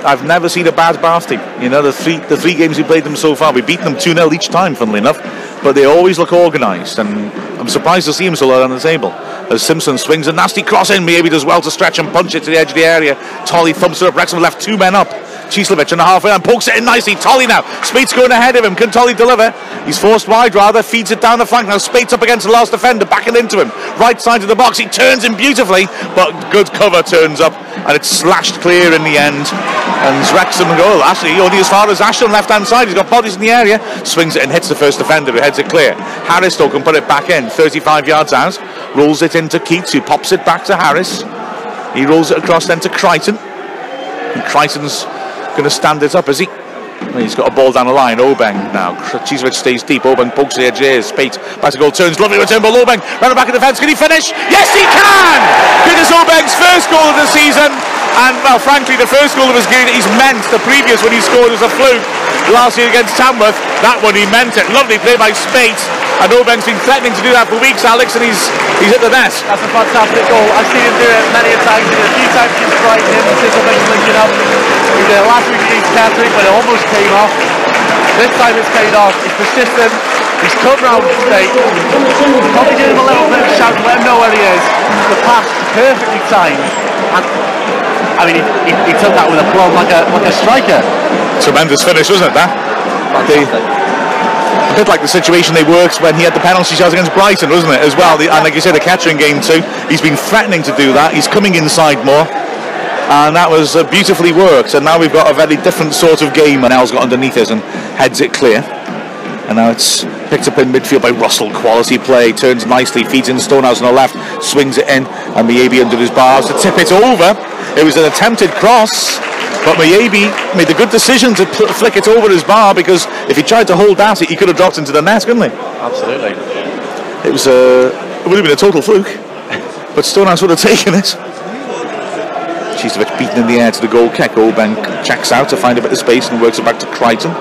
I've never seen a bad Bath team. You know, the three games we played them so far, we've beaten them 2-0 each time, funnily enough. But they always look organised, and I'm surprised to see him so low on the table. As Simpson swings a nasty cross in, maybe does well to stretch and punch it to the edge of the area. Tolley thumps it up. Wrexham left 2 men up. Chislovic in the halfway line pokes it in nicely. Tolley now. Spates going ahead of him. Can Tolley deliver? He's forced wide rather. Feeds it down the flank. Now Spates up against the last defender. Backing into him. Right side of the box. He turns him beautifully. But good cover turns up. And it's slashed clear in the end. And Wrexham go, actually, only as far as Ashton left hand side. He's got bodies in the area. Swings it and hits the first defender who heads it clear. Harris though can put it back in. 35 yards out. Rolls it into Keats, who pops it back to Harris. He rolls it across then to Crichton. And Crichton's going to stand it up, is he? He's got a ball down the line. Obeng now. Chislovic stays deep. Obeng pokes the edge here. Spate back to goal. Turns. Lovely return ball. Obeng round the back of the fence. Can he finish? Yes, he can! It is Obeng's first goal of the season. And, well, frankly, the first goal of his game he's meant. The previous one he scored was a fluke last year against Tamworth. That one he meant it. Lovely play by Spate. And Obeng's been threatening to do that for weeks, Alex, and he's hit the net. That's a fantastic goal. I've seen him do it many a times. A few times he's frightened him. Chislovic linking up. He did it last week against Canterbury, but it almost came off. This time it's paid off. He's persistent. He's come round Spate. Probably giving him a little bit of a shout to let him know where he is. The pass perfectly timed. And I mean, he took that with a plum like a striker. Tremendous finish, wasn't it, that? A bit like the situation they worked when he had the penalty shots against Brighton, wasn't it, as well? And like you said, the Kettering game too. He's been threatening to do that. He's coming inside more. And that was beautifully worked. And now we've got a very different sort of game. And Al's got underneath us and heads it clear. And now it's picked up in midfield by Russell. Quality play. Turns nicely. Feeds in Stonehouse on the left. Swings it in. And Miyabi under his bars to tip it over. It was an attempted cross. But Miyabi made the good decision to flick it over his bar, because if he tried to hold at it, he could have dropped into the net, couldn't he? Absolutely. It would have been a total fluke. But Stonehouse would have taken it. Chislovic beaten in the air to the goal kick. Obeng checks out to find a bit of space and works it back to Crichton.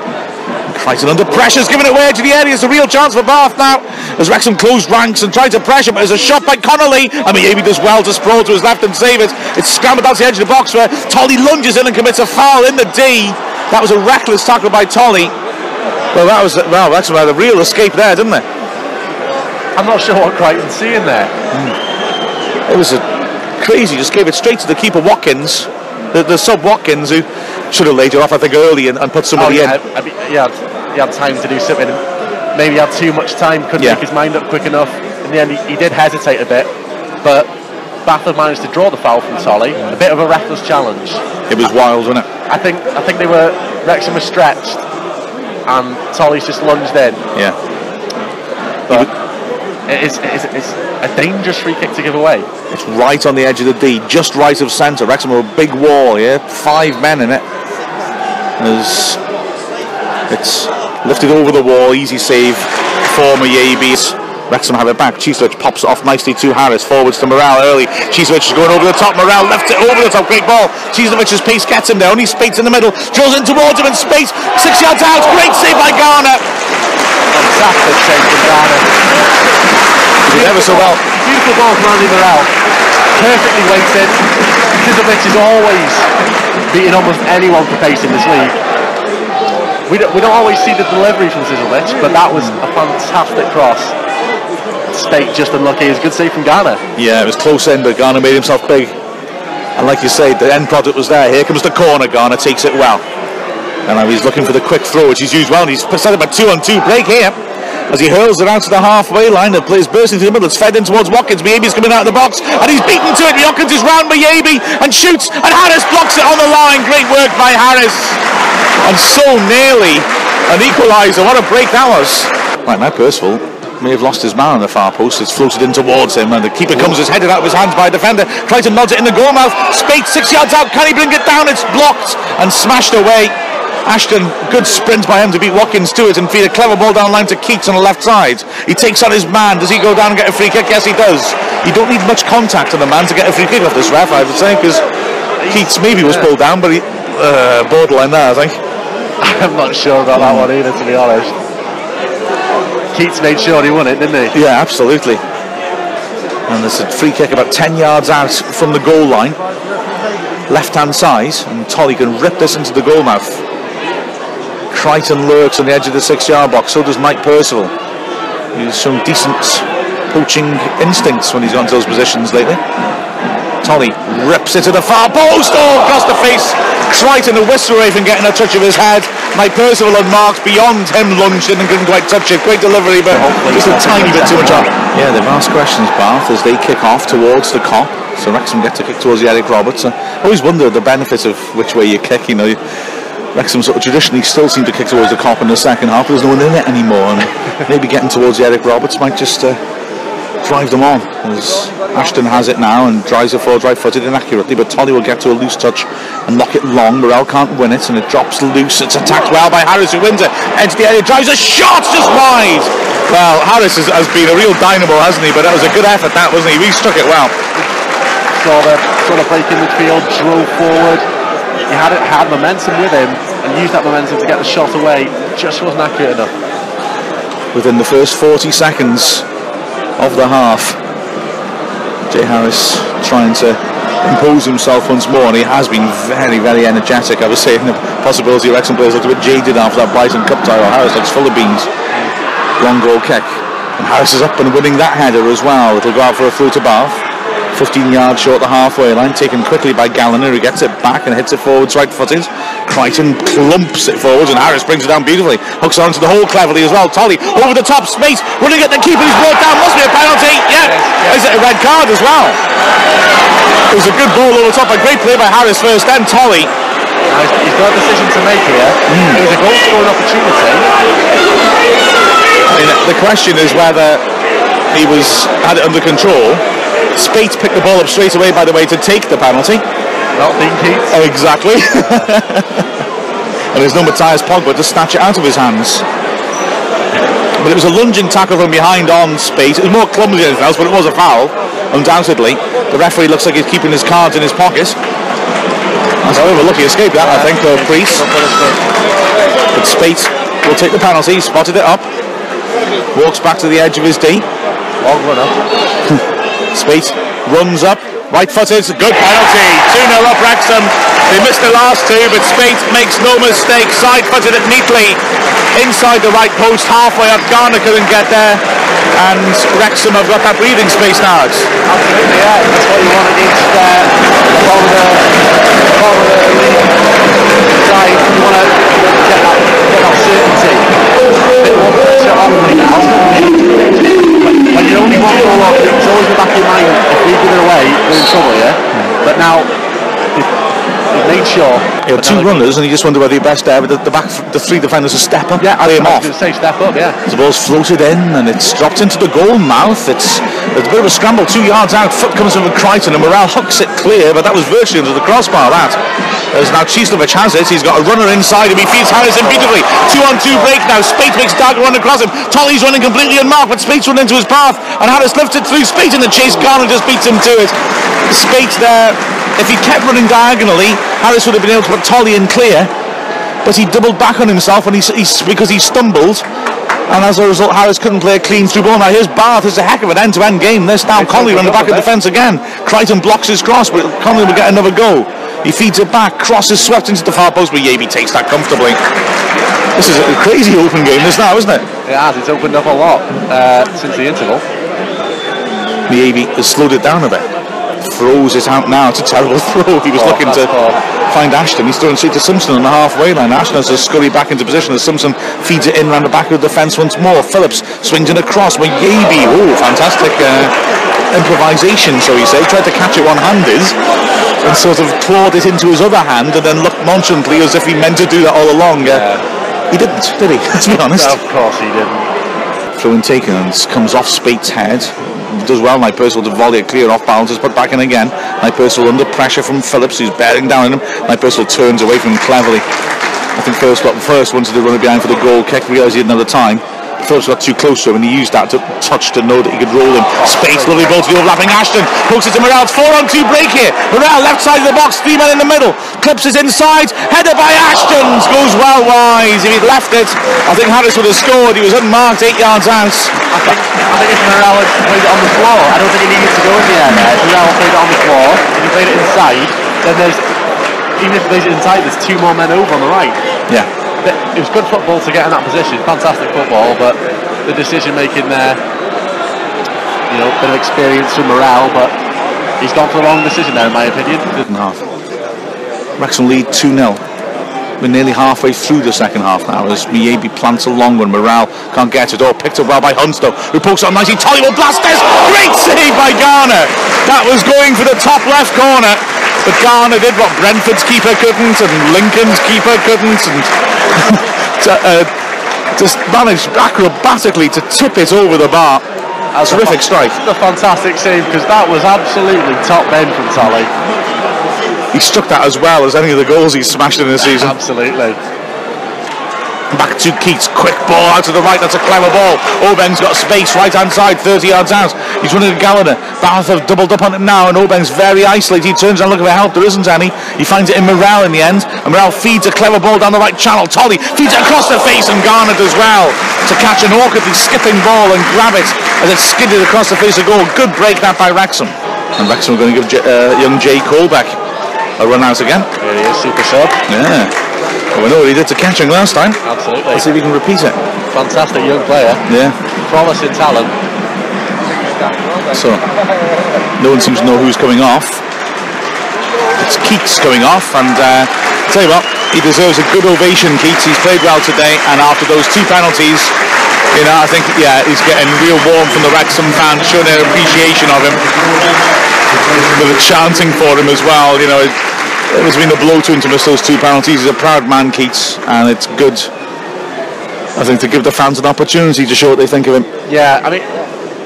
Crichton under pressure, is giving it away to the area. It's a real chance for Bath now, as Wrexham closed ranks and tried to pressure, but there's a shot by Connolly. I mean, he does well to sprawl to his left and save it. It's scrambled out to the edge of the box where Tolley lunges in and commits a foul in the D. That was a reckless tackle by Tolley. Well, Wrexham had a real escape there, didn't they? I'm not sure what Crichton's seeing there. It was crazy. Just gave it straight to the keeper Watkins, the sub Watkins, who should have laid it off, I think, early and put somebody in. I mean, he had time to do something. Maybe he had too much time, couldn't make his mind up quick enough. In the end, he did hesitate a bit, but Bath had managed to draw the foul from Tolley. A bit of a reckless challenge. It was wild, wasn't it? I think Wrexham was stretched, and Tolley's just lunged in. Yeah. But it's a dangerous free kick to give away. It's right on the edge of the D, just right of centre. Wrexham are a big wall here, 5 men in it. It's lifted over the wall, easy save for Miyabi. Wrexham have it back. Chislovic pops it off nicely to Harris, forwards to Morale early. Chislovic is going over the top. Morale left it over the top. Great ball. Chislovic's pace gets him there. Only Spates in the middle. Drills in towards him, and Spates 6 yards out. Great save by Garner. Fantastic save from Garner. He did ever so well. Beautiful ball from Andy Morale. Perfectly weighted. Chislovic is always beating almost anyone for pace in this league. We don't always see the delivery from Chislovic, but that was a fantastic cross. Spate just unlucky. It was a good save from Garner. Yeah, it was close in, but Garner made himself big. And like you say, the end product was there. Here comes the corner. Garner takes it well. And now he's looking for the quick throw, which he's used well. And he's set up a 2-on-2 break here, as he hurls it out to the halfway line. The player's bursting through the middle. It's fed in towards Watkins. Miyabi's coming out of the box, and he's beaten to it. Watkins is round Miyabi and shoots, and Harris blocks it on the line. Great work by Harris. And so nearly an equaliser. What a break that was. Right, now Percival may have lost his man on the far post. It's floated in towards him, and the keeper comes, is headed out of his hands by a defender. Tries to nod it in the goal mouth. Spates 6 yards out. Can he bring it down? It's blocked and smashed away. Ashton, good sprint by him to beat Watkins to it and feed a clever ball down line to Keats on the left side. He takes on his man. Does he go down and get a free kick? Yes, he does. You don't need much contact on the man to get a free kick off this ref, I would say, because Keats maybe was pulled down, but he borderline there, I think. I'm not sure about that one either, to be honest. Keats made sure he won it, didn't he? Yeah, absolutely. And there's a free kick about 10 yards out from the goal line. left-hand side, and Tolly can rip this into the goal mouth. Crichton lurks on the edge of the 6-yard box, so does Mike Percival. He's shown decent poaching instincts when he's gone to those positions lately. Tolly rips it to the far post, across the face. Crichton, a whistle away from getting a touch of his head. Mike Percival unmarked beyond him, lunged in and couldn't quite touch it. Great delivery, but just a tiny bit too much up. Yeah, they've asked questions, Bath, as they kick off towards the Kop. So Wrexham get to kick towards the Eric Roberts. I always wonder the benefit of which way you kick. You know, Wrexham sort of traditionally still seem to kick towards the Kop in the second half, but there's no one in it anymore. And maybe getting towards the Eric Roberts might just drive them on, as Ashton has it now and drives it forward right-footed inaccurately, but Tolly will get to a loose touch and knock it long. Morrell can't win it, and it drops loose. It's attacked well by Harris, who wins it. Edge the area, drives a shot just wide. Well, Harris has been a real dynamo, hasn't he? But that was a good effort, that, wasn't he? He struck it well. Saw the break in midfield, drove forward. He had momentum with him and used that momentum to get the shot away. Just wasn't accurate enough. Within the first 40 seconds of the half, Jay Harris trying to impose himself once more, and he has been very, very energetic. I was saying the possibility of Wrexham players looked a bit jaded after that Brighton Cup title. Harris looks full of beans. Long goal kick, and Harris is up and winning that header as well. It'll go out for a through to Bath. 15 yards short the halfway line, taken quickly by Gallagher, who gets it back and hits it forwards right-footed. Crichton clumps it forwards, and Harris brings it down beautifully. Hooks on to the hole cleverly as well. Tolly over the top, space, running at the keeper, who's brought down. Must be a penalty. Yeah, is it a red card as well? It was a good ball over the top, a great play by Harris first, then Tolly. He's got a decision to make here. It was a goal-scoring opportunity. I mean, the question is whether he had it under control. Spate picked the ball up straight away, by the way, to take the penalty. Not being Keats. Exactly. And there's no Matthias Pogba to snatch it out of his hands. But it was a lunging tackle from behind on Spate. It was more clumsy than anything else, but it was a foul, undoubtedly. The referee looks like he's keeping his cards in his pocket. That's however lucky escape that, I think, for Priest. But Spate will take the penalty. He spotted it up. Walks back to the edge of his D. Long run up. Spate runs up, right-footed, good penalty, 2-0 up Wrexham. They missed the last two, but Spate makes no mistake, side-footed it neatly inside the right post, halfway up. Garner couldn't get there, and Wrexham have got that breathing space now. Absolutely, yeah, that's what you want against the bottom of the league side. You want to get that certainty. A bit more pressure on me now. When you only want goal off, it's always in the back of your mind, if we give it away, we're in trouble, yeah? But now, they've made sure. He had two runners, and you just wonder whether you're best there, but the three defenders will step up, play him off. I was going to say step up, yeah. The ball's floated in, and it's dropped into the goal mouth. It's a bit of a scramble, 2 yards out. Foot comes in with Crichton, and Morrell hooks it clear, but that was virtually under the crossbar, that. As now Chislovic has it, he's got a runner inside him, he feeds Harrison beautifully. 2-on-2 break now, Spate makes Dagger run across him. Tolly's running completely unmarked, but Spate's run into his path, and Harris lifts it through. Spate in the chase, Garner just beats him to it. Spate there, if he kept running diagonally, Harris would have been able to put Tolly in clear, but he doubled back on himself because he stumbled, and as a result Harris couldn't play a clean through ball. Now here's Bath, it's a heck of an end-to-end game. There's now Connolly on the back of the defence again. Crichton blocks his cross, but Connolly will get another go. He feeds it back, cross is swept into the far post, but Yaby takes that comfortably. This is a crazy open game this now, isn't it? It has, it's opened up a lot since the interval. Yaby has slowed it down a bit. Throws it out now, it's a terrible throw. He was looking to find Ashton, he's throwing straight to Simpson on the halfway line. Ashton has to scurry back into position as Simpson feeds it in around the back of the defence once more. Phillips swings in across, but Yaby, fantastic improvisation, shall we say. Tried to catch it one-handed and sort of clawed it into his other hand and then looked nonchalantly as if he meant to do that all along. He didn't, did he? Let's be honest. No, of course he didn't. Throw in taken and comes off Spate's head. Does well, Mike Percival to volley it clear off balance, is put back in again. Mike Percival under pressure from Phillips, who's bearing down on him. Mike Percival turns away from him cleverly. I think Phillips got first, wanted to run it behind for the goal kick, realised he didn't have the time. Phillips got too close to him and he used that to touch to know that he could roll him. Space, lovely ball to the overlapping Ashton. Pokes it to Morrell. 4-on-2 break here. Morrell left side of the box, 3 men in the middle. Clips it inside. Header by Ashton. Goes well wide. If he'd left it, I think Harris would have scored. He was unmarked 8 yards out. I think if Morrell had played it on the floor, I don't think he needed to go in the air there. If Morrell played it on the floor, if he played it inside, then there's even if he plays it inside, there's 2 more men over on the right. Yeah. It was good football to get in that position, fantastic football, but the decision making there, you know, a bit of experience from Morale, but he's gone for the wrong decision there in my opinion. Wrexham lead 2-0. We're nearly halfway through the second half now as Miebi plants a long one. Morale can't get it. Picked up well by Hunstow, who pokes on nicely. Tolly will blast this. Great save by Garner. That was going for the top left corner, but Garner did what Brentford's keeper couldn't and Lincoln's keeper couldn't, and just managed acrobatically to tip it over the bar. A terrific strike. A fantastic save, because that was absolutely top end from Tolly. He struck that as well as any of the goals he's smashed in the season. Absolutely. Back to Keats, quick ball out to the right, that's a clever ball. Obeng's got space, right hand side, 30 yards out. He's running to Gallagher. Bath have doubled up on him now, and Obeng's very isolated. He turns around looking for help, there isn't any. He finds it in Morale in the end, and Morale feeds a clever ball down the right channel. Tolly feeds it across the face, and Garner does well to catch an awkwardly skipping ball and grab it as it skidded across the face of goal. Good break that by Wrexham. And Wrexham are going to give young Jay Colbeck a run out again. There he is, super sub. Yeah. Well, we know what he did to Kettering last time. Absolutely. Let's see if he can repeat it. Fantastic young player. Yeah. Promising talent. So, no one seems to know who's coming off. It's Keats coming off, and tell you what, he deserves a good ovation, Keats. He's played well today, and after those 2 penalties, you know, I think, yeah, he's getting real warmth from the Wrexham fans, showing their appreciation of him. With chanting for him as well, you know. It was been a blow to him to miss those 2 penalties. He's a proud man, Keats, and it's good, I think, to give the fans an opportunity to show what they think of him. Yeah, I mean,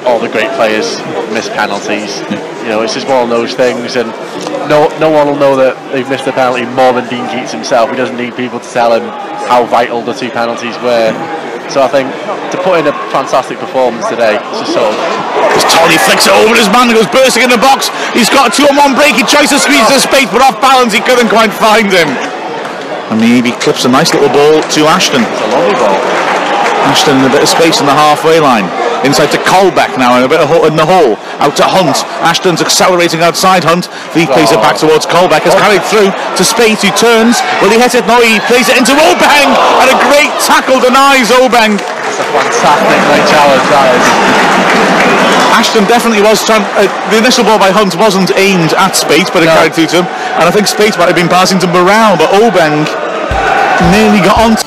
all the great players miss penalties. Yeah. You know, it's just one of those things, and no one will know that they've missed a penalty more than Dean Keats himself. He doesn't need people to tell him how vital the 2 penalties were. So I think to put in a fantastic performance today, it's just sort of... As Tolly flicks it over his man and goes bursting in the box. He's got a 2-on-1 break. He tries to squeeze the space, but off balance he couldn't quite find him. And maybe clips a nice little ball to Ashton. It's a lovely ball. Ashton in a bit of space on the halfway line. Inside to Colbeck now, in a bit of in the hole. Out to Hunt. Ashton's accelerating outside Hunt. He plays it back towards Colbeck. Has carried through to Spate, who turns. Will he hit it? No, he plays it into Obeng. And a great tackle denies Obeng. That's a fantastic great challenge, that is. Ashton definitely was trying. The initial ball by Hunt wasn't aimed at Spate, but it carried through to him. And I think Spate might have been passing to Morale, but Obeng nearly got on.